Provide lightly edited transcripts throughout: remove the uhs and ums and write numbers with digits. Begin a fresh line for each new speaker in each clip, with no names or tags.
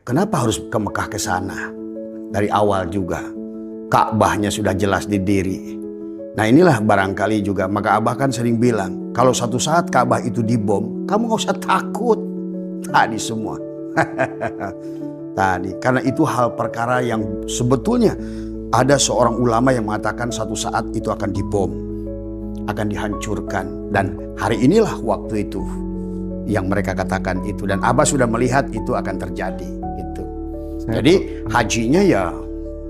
kenapa harus ke Mekah ke sana? Dari awal juga. Ka'bahnya sudah jelas didiri. Nah inilah barangkali juga, maka Abah kan sering bilang, kalau satu saat Ka'bah itu dibom, kamu gak usah takut. Tadi semua. Tadi, karena itu hal perkara yang sebetulnya ada seorang ulama yang mengatakan satu saat itu akan dibom, akan dihancurkan. Dan hari inilah waktu itu yang mereka katakan itu. Dan Abah sudah melihat itu akan terjadi. Gitu. Jadi hajinya ya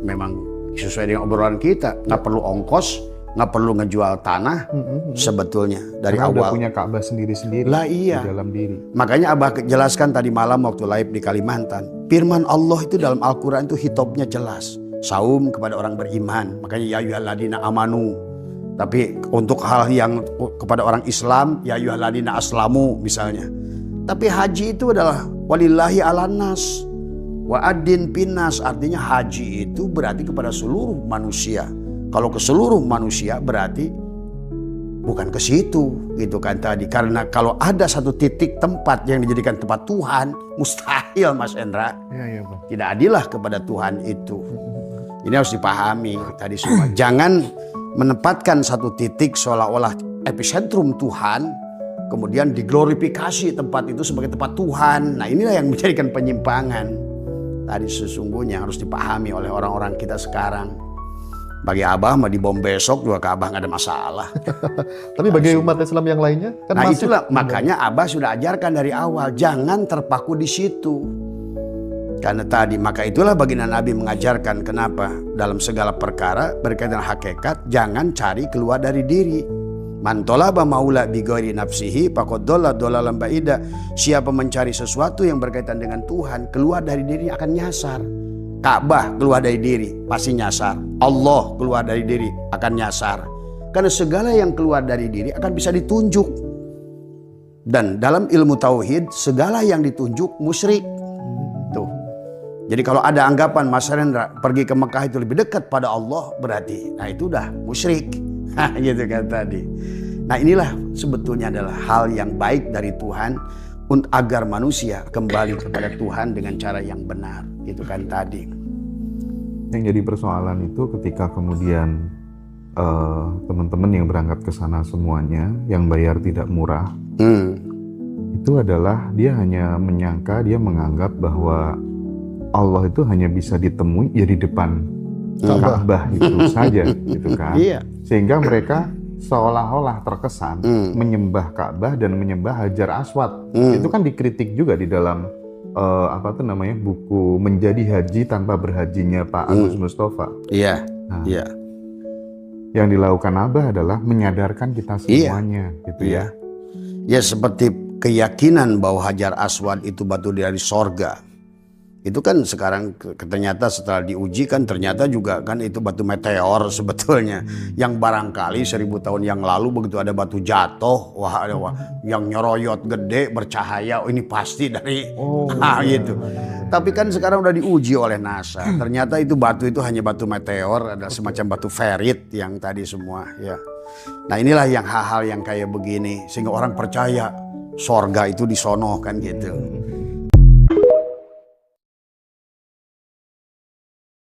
memang sesuai dengan obrolan kita. Nggak perlu ongkos, nggak perlu ngejual tanah sebetulnya dari
karena
awal.
udah punya Ka'bah sendiri-sendiri
Lah iya.
di dalam diri.
Makanya Abah jelaskan tadi malam waktu live di Kalimantan. Firman Allah itu dalam Al-Quran itu hitopnya jelas. Saum kepada orang beriman. Makanya ya ayyuhalladzina amanu. Tapi untuk hal yang kepada orang Islam, ya ayyuhalladzina aslamu misalnya. Tapi haji itu adalah walillahi alannas wa adin pinnas, artinya haji itu berarti kepada seluruh manusia. Kalau ke seluruh manusia berarti bukan ke situ gitu kan tadi. Karena kalau ada satu titik tempat yang dijadikan tempat Tuhan, mustahil Mas Endra.
Iya, Pak.
Tidak adillah kepada Tuhan itu. Ini harus dipahami tadi semua. Jangan menempatkan satu titik seolah-olah epicentrum Tuhan, kemudian diglorifikasi tempat itu sebagai tempat Tuhan. Nah inilah yang menjadikan penyimpangan. Tadi sesungguhnya harus dipahami oleh orang-orang kita sekarang. Bagi Abah mau dibom besok juga ke Abah nggak ada masalah.
Tapi bagi umat Islam yang lainnya kan
nah
masuk.
itulah makanya Abah sudah ajarkan dari awal, jangan terpaku di situ. Karena tadi maka itulah baginda Nabi mengajarkan kenapa dalam segala perkara berkaitan hakikat jangan cari keluar dari diri. Man talaba maula bi ghairi nafsihi faqad dhalla dhalalan ba'ida. Siapa mencari sesuatu yang berkaitan dengan Tuhan keluar dari diri akan nyasar. Ka'bah keluar dari diri pasti nyasar. Allah keluar dari diri akan nyasar. Karena segala yang keluar dari diri akan bisa ditunjuk. Dan dalam ilmu tauhid segala yang ditunjuk musyrik. Tuh. Jadi kalau ada anggapan Mas Rendra pergi ke Mekah itu lebih dekat pada Allah berarti nah itu udah musyrik. Gitu kan tadi. Nah inilah sebetulnya adalah hal yang baik dari Tuhan untuk agar manusia kembali kepada Tuhan dengan cara yang benar. Gitu kan tadi.
Yang jadi persoalan itu ketika kemudian teman-teman yang berangkat ke sana semuanya yang bayar tidak murah. Itu adalah dia hanya menyangka, dia menganggap bahwa Allah itu hanya bisa ditemui ya di depan Ka'bah itu saja gitu kan.
Iya.
Sehingga mereka seolah-olah terkesan menyembah Ka'bah dan menyembah Hajar Aswad. Itu kan dikritik juga di dalam buku Menjadi Haji Tanpa Berhajinya Pak Agus Mustafa.
Iya.
Nah,
Iya.
Yang dilakukan Abah adalah menyadarkan kita semuanya gitu ya.
Ya seperti keyakinan bahwa Hajar Aswad itu batu dari sorga. Itu kan sekarang ternyata setelah diuji kan ternyata juga kan itu batu meteor sebetulnya. Yang barangkali 1000 tahun yang lalu begitu ada batu jatuh, wah yang nyoroyot gede bercahaya, ini pasti dari gitu. Tapi kan sekarang udah diuji oleh NASA. Ternyata itu batu itu hanya batu meteor, ada semacam batu ferit yang tadi semua ya. Nah inilah yang hal-hal yang kayak begini sehingga orang percaya sorga itu di sono kan gitu.